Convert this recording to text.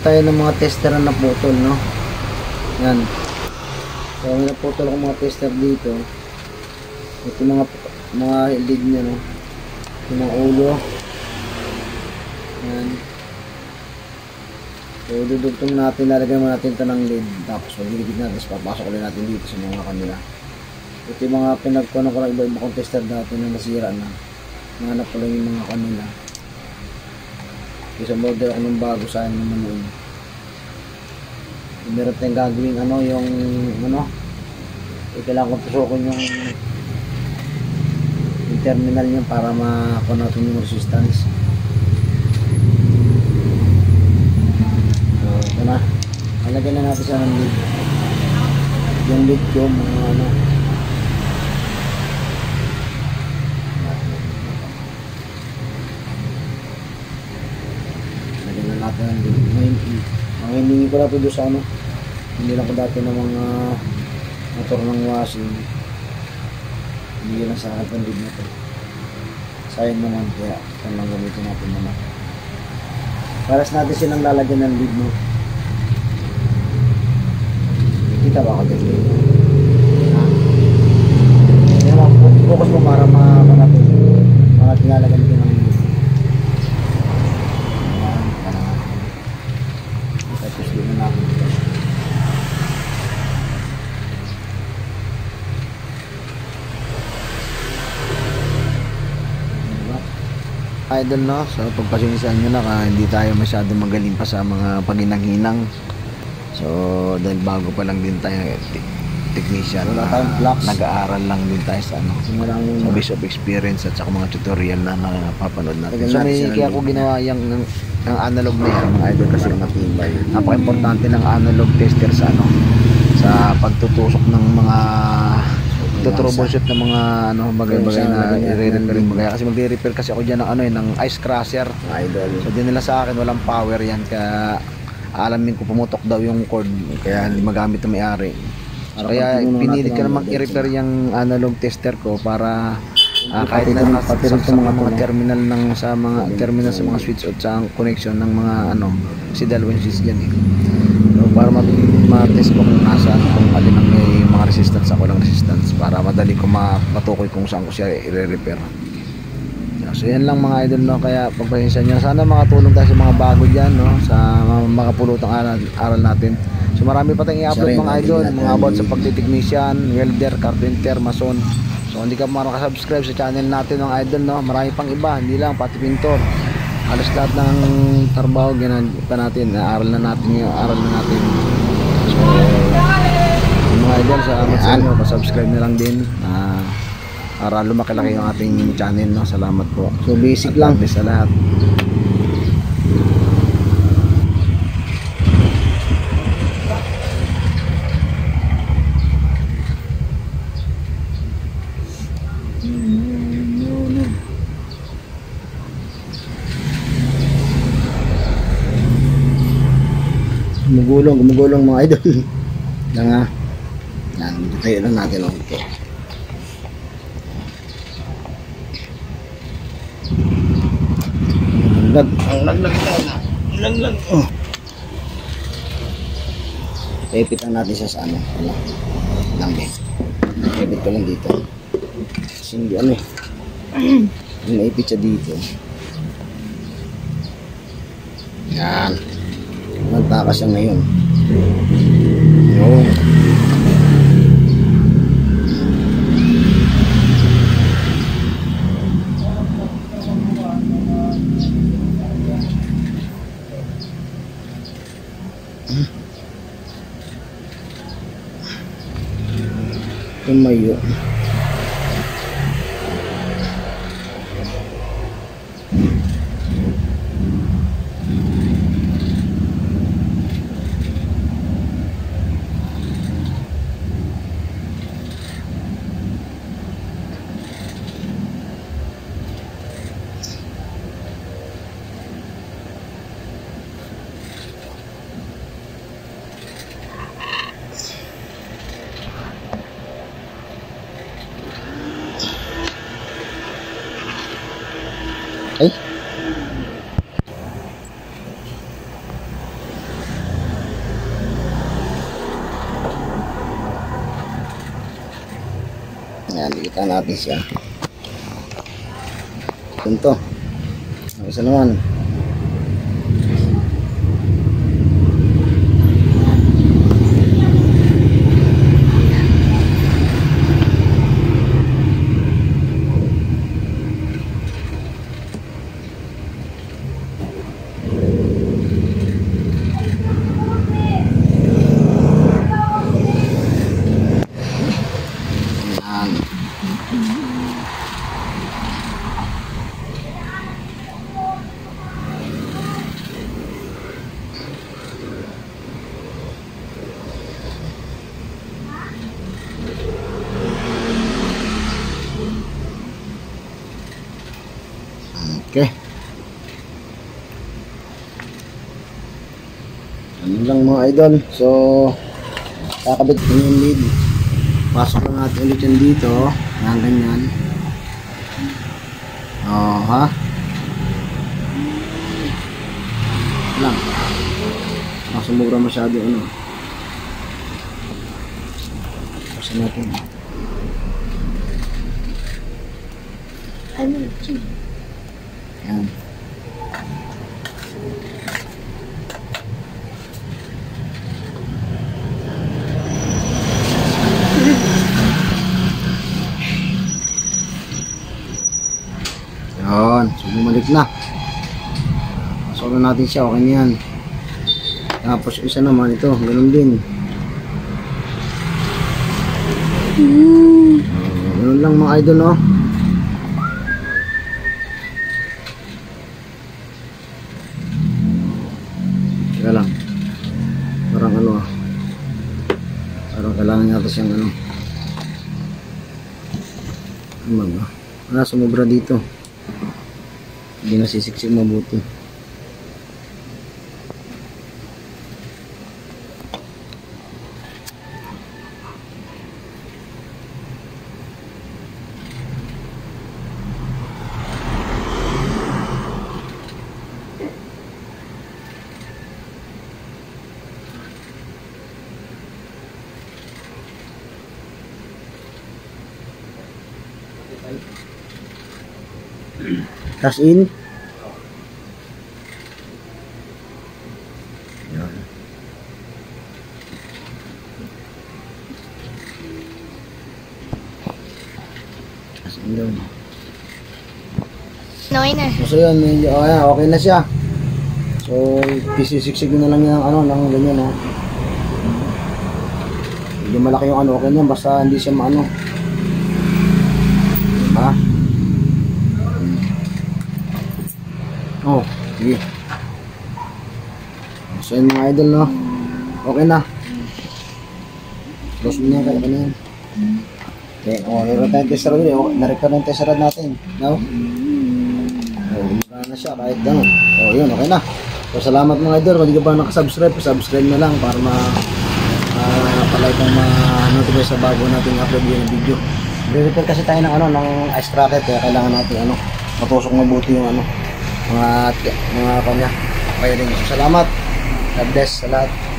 tayo ng mga tester na naputol, no? Yan. So, may naputol akong mga tester dito. Ito mga lead niya, no? Ito mga ulo. Yan. So, dudugtong natin, lalagyan natin ito ng lead. Tapos, magigigit natin, tapos papasok ulit natin dito sa mga kanila. Ito yung mga pinagkunan ko ng iba-iba kong tester dati na nasira na. Nanganap ko lang yung mga kanila. Isang model ako ng bago, sayang naman yun. Meron tayong gagawin yung kailangan kong tusokon yung terminal niya para makuha natin yung resistance. So ito na, alagyan na natin sa lead. Yung lead ko mga hindi ko na ito doon sa hindi lang ko dati ng mga motor ng washing, hindi lang sa akin ang lead na ito, sayang naman, kaya ito lang gamitin natin naman. Paras natin silang lalagyan ng lead mo. Kita ba ako dito? Focus mo para natin mga tinalagyan din ng lead. Idol, no? So pagpasensyahan nyo na hindi tayo masyado magaling pa sa mga paginang-hinang. So dahil bago pa lang din tayo technician, nag-aaral lang din tayo sa sa base of experience at saka mga tutorial na napapanood natin. So may kaya ako ginawa yung analog na yan, mga idol, kasi matibay. Napaka-importante ng analog tester sa sa pagtutusok ng mga troubleshoot ng mga bagay-bagay na i-repair yung bagay. Kasi magre-repair kasi ako diyan ng ice crusher. So din nila sa akin walang power yan, kaya aalamin ko pumutok daw yung cord, kaya hindi magamit ng may-ari. So, kaya pinilit ko namang i-repair yung analog tester ko para kahit na sa mga terminal sa mga switch at sa connection ng mga si dalawang switch diyan eh. So, para ma-test ko kung nasaan, kung alin ang may mga resistance, ako lang resistance, para madali ko matukoy kung saan ko siya i-repair. So yan lang mga idol, no? Kaya pagpasensya nyo, sana makatulong tayo sa mga bago dyan, no? Sa makapulutang aral natin. So marami pa tayong i-upload mga idol, mga about sa pagtitechnician, welder, carpenter, mason. So hindi ka makasubscribe sa channel natin mga idol, no? Marami pang iba, hindi lang pati pintor. Halos lahat ng trabaho ginagawa natin, aral na natin. So mga idol, salamat sa inyo, pa-subscribe na lang din para lumaki-laki yung ating channel, no? Salamat po. So basic lang sa lahat. Gumugulong mga idol. Yan, tayo lang natin ito. Laglag. Oh. Ipit lang natin siya sa lang din. Ipit ko lang dito. Kasi hindi naipit siya dito. Yan. Nagtakas siya ngayon. Yun. Tumayo. Kita natin siya. Ito. Ang isa naman. Okay. Ano lang mga idol. So, kakabit ko yung lead. Pasok lang natin ulit yan dito. Yan, ganyan. Oh, ha? Lang. Sumubra masyado, ano. Pasok natin. Yan. Yan. So, bumalik na. Pasok na natin siya. Okay na yan. Tapos, isa naman ito. Ganun din. Ganun lang mga idol, no? Teka lang. Parang ano ah. Parang kailangan yata siyang ano. Ano ba? Wala, sumubra dito. Hindi nasisiksik mabuti. Cash in. Yan. Cash in doon. So yun, medyo okay na siya. So pisisiksik na lang yung ano, ng ganyan, no. Hindi malaki yung ano, okay niyan, basta hindi siya maano. Diba? Oh, sige. So yun mga idol, no. Okay na. Close mo na yan, kaya ka na yan. Okay, meron tayong test rod. Na-record yung test rod natin. No? Gumagana na siya kahit gano'n. Yun, okay na. So salamat mga idol. Kung hindi ka ba nakasubscribe, subscribe na lang para palike ang ma-notify sa bago nating upload yung video. Re-repair kasi tayo ng ano, ng ice bracket, kaya kailangan natin ano, matusok mabuti yung ano, mga kanya. Okay din. So, salamat. God bless sa lahat.